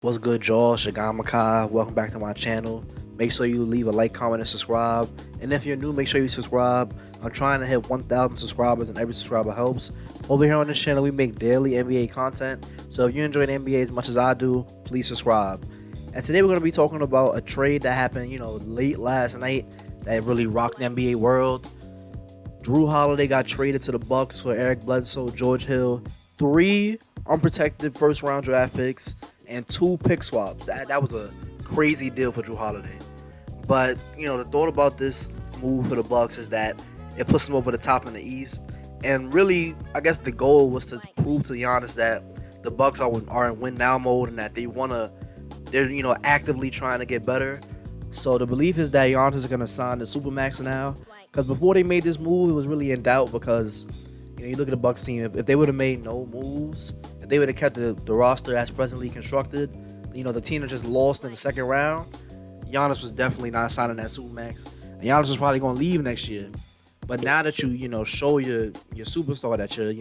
What's good, y'all? Shagamakai. Welcome back to my channel. Make sure you leave a like, comment, and subscribe. And if you're new, make sure you subscribe. I'm trying to hit 1,000 subscribers, and every subscriber helps. Over here on this channel, we make daily NBA content. So if you enjoy the NBA as much as I do, please subscribe. And today we're going to be talking about a trade that happened, late last night that really rocked the NBA world. Jrue Holiday got traded to the Bucks for Eric Bledsoe, George Hill, 3 unprotected first-round draft picks, and 2 pick swaps. That was a crazy deal for Jrue Holiday. But the thought about this move for the Bucks is that it puts them over the top in the East. And really, I guess the goal was to prove to Giannis that the Bucks are in win now mode and that they're actively trying to get better. So the belief is that Giannis is going to sign the Supermax now. Because before they made this move, it was really in doubt because you look at the Bucks team. If they would have made no moves, if they would have kept the roster as presently constructed, the team that just lost in the second round, Giannis was definitely not signing that Supermax. And Giannis was probably going to leave next year. But now that you show your superstar that you're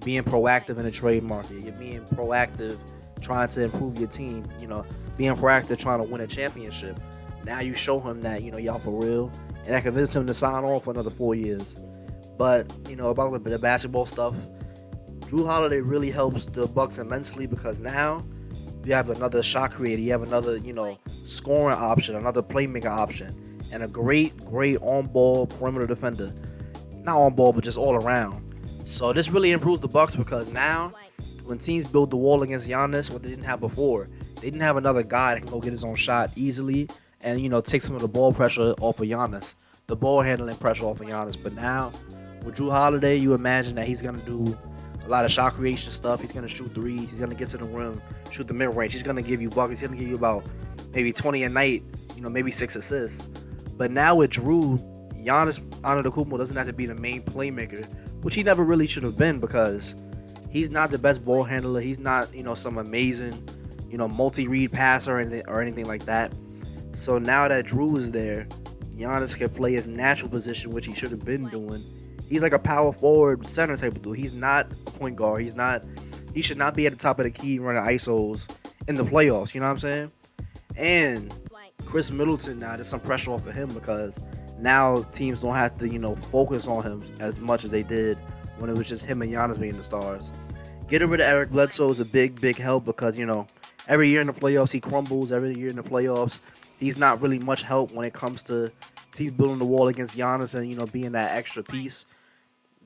being proactive in the trade market, you're being proactive trying to improve your team, being proactive trying to win a championship. Now you show him that y'all for real, and I convinced him to sign on for another 4 years. But about the basketball stuff, Jrue Holiday really helps the Bucks immensely because now you have another shot creator, you have another scoring option, another playmaker option, and a great on-ball perimeter defender. Not on ball, but just all around. So this really improves the Bucks because now when teams build the wall against Giannis, what they didn't have before, they didn't have another guy that can go get his own shot easily and take some of the ball pressure off of Giannis, the ball handling pressure off of Giannis. But now with Jrue Holiday, you imagine that he's gonna do a lot of shot creation stuff. He's gonna shoot threes. He's gonna get to the rim, shoot the mid range. He's gonna give you buckets. He's gonna give you about maybe 20 a night. Maybe 6 assists. But now with Jrue, Giannis Antetokounmpo doesn't have to be the main playmaker, which he never really should have been because he's not the best ball handler. He's not some amazing multi-read passer or anything like that. So now that Jrue is there, Giannis can play his natural position, which he should have been doing. He's like a power forward center type of dude. He's not a point guard. He should not be at the top of the key running ISOs in the playoffs. You know what I'm saying? And Chris Middleton, now there's some pressure off of him because now teams don't have to focus on him as much as they did when it was just him and Giannis being the stars. Getting rid of Eric Bledsoe is a big help because every year in the playoffs he crumbles. Every year in the playoffs he's not really much help when it comes to teams building the wall against Giannis and being that extra piece.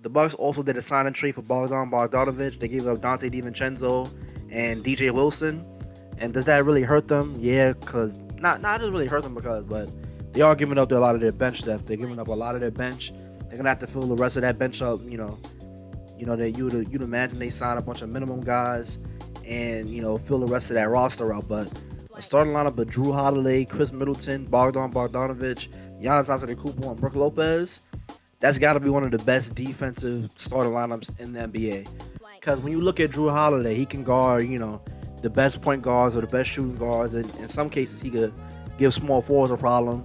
The Bucks also did a sign and trade for Bogdanovic. They gave up Dante DiVincenzo and DJ Wilson. And does that really hurt them? Yeah, because not doesn't really hurt them but they are giving up a lot of their bench depth. They're giving up a lot of their bench. They're gonna have to fill the rest of that bench up. That you'd imagine they sign a bunch of minimum guys and fill the rest of that roster out. But a starting lineup of Jrue Holiday, Chris Middleton, Bogdanovic, Giannis Antetokounmpo, and Brook Lopez. That's got to be one of the best defensive starting lineups in the NBA. Because when you look at Jrue Holiday, he can guard, the best point guards or the best shooting guards. And in some cases, he could give small forwards a problem.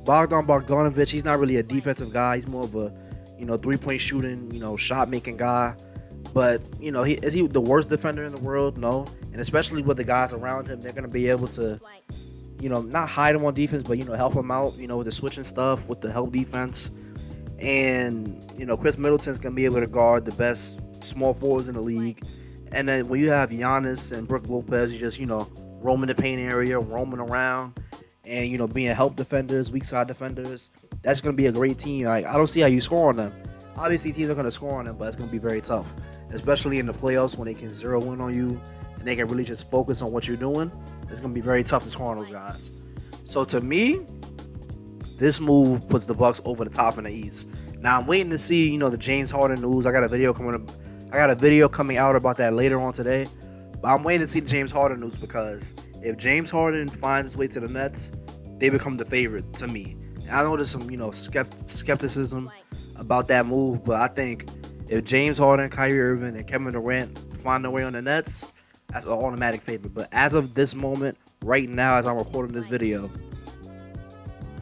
Bogdanovic, he's not really a defensive guy. He's more of a, 3-point shooting, shot-making guy. But, is he the worst defender in the world? No. And especially with the guys around him, they're going to be able to, not hide him on defense, but, help him out, with the switching stuff, with the help defense. And, Chris Middleton's going to be able to guard the best small forwards in the league. And then when you have Giannis and Brook Lopez, you just, roaming the paint area, roaming around, and, being help defenders, weak side defenders. That's going to be a great team. I don't see how you score on them. Obviously, teams are going to score on them, but it's going to be very tough, especially in the playoffs when they can zero in on you and they can really just focus on what you're doing. It's going to be very tough to score on those guys. So to me, this move puts the Bucks over the top in the East. Now I'm waiting to see, the James Harden news. I got a video coming out about that later on today. But I'm waiting to see the James Harden news because if James Harden finds his way to the Nets, they become the favorite to me. And I know there's some, skepticism about that move, but I think if James Harden, Kyrie Irving, and Kevin Durant find their way on the Nets, that's an automatic favorite. But as of this moment, right now, as I'm recording this video,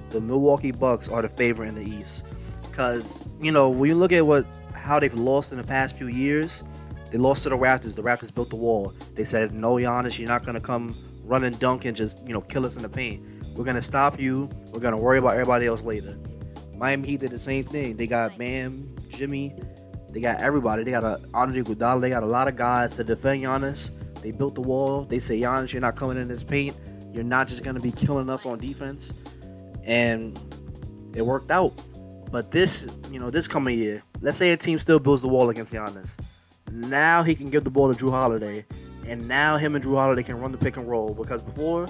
the Milwaukee Bucks are the favorite in the East. Because, when you look at how they've lost in the past few years, They lost to the Raptors. The Raptors built the wall. They said, no, Giannis, you're not going to come run and dunk and just, kill us in the paint. We're going to stop you. We're going to worry about everybody else later. Miami Heat did the same thing. They got Bam, Jimmy. They got everybody. They got Andre Iguodala. They got a lot of guys to defend Giannis. They built the wall. They say, Giannis, you're not coming in this paint. You're not just going to be killing us on defense. And it worked out. But this coming year, let's say a team still builds the wall against Giannis. Now he can give the ball to Jrue Holiday. And now him and Jrue Holiday can run the pick and roll. Because before,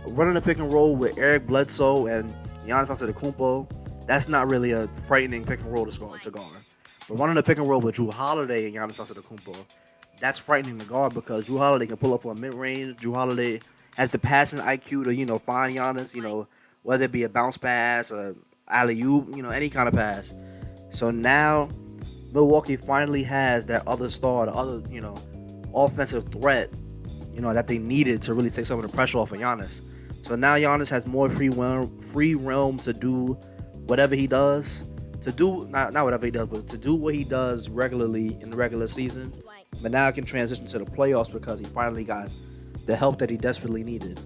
running the pick and roll with Eric Bledsoe and Giannis Antetokounmpo, that's not really a frightening pick and roll to guard. But running the pick and roll with Jrue Holiday and Giannis Antetokounmpo, that's frightening to guard because Jrue Holiday can pull up for a mid-range. Jrue Holiday has the passing IQ to, find Giannis, whether it be a bounce pass, a alley-oop, any kind of pass. So now Milwaukee finally has that other star, the other, offensive threat, that they needed to really take some of the pressure off of Giannis. So now Giannis has more free realm to do whatever he does. Not whatever he does, but to do what he does regularly in the regular season. But now it can transition to the playoffs because he finally got the help that he desperately needed.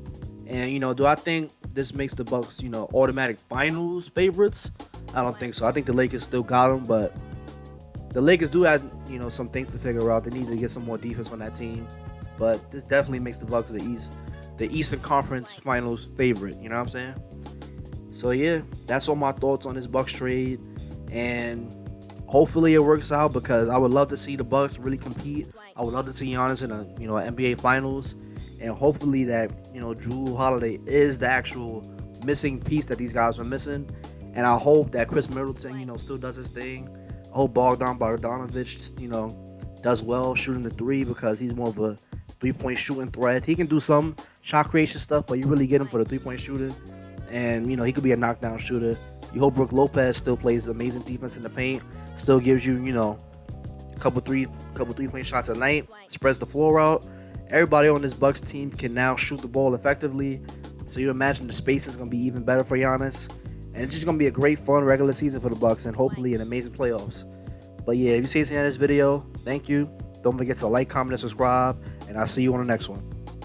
And, do I think this makes the Bucks, automatic finals favorites? I don't think so. I think the Lakers still got them, but the Lakers do have, some things to figure out. They need to get some more defense on that team. But this definitely makes the Bucks the Eastern Conference Finals favorite. You know what I'm saying? So, yeah, that's all my thoughts on this Bucks trade. And hopefully it works out because I would love to see the Bucks really compete. I would love to see Giannis in an NBA Finals. And hopefully that, Jrue Holiday is the actual missing piece that these guys are missing. And I hope that Chris Middleton, still does his thing. I hope Bogdanovich, does well shooting the three because he's more of a three-point shooting threat. He can do some shot creation stuff, but you really get him for the three-point shooting. And, he could be a knockdown shooter. You hope Brook Lopez still plays amazing defense in the paint, still gives you, a couple three-point shots a night, spreads the floor out. Everybody on this Bucks team can now shoot the ball effectively. So you imagine the space is going to be even better for Giannis. And it's just going to be a great, fun regular season for the Bucks and hopefully an amazing playoffs. But yeah, if you see anything in this video, thank you. Don't forget to like, comment, and subscribe. And I'll see you on the next one.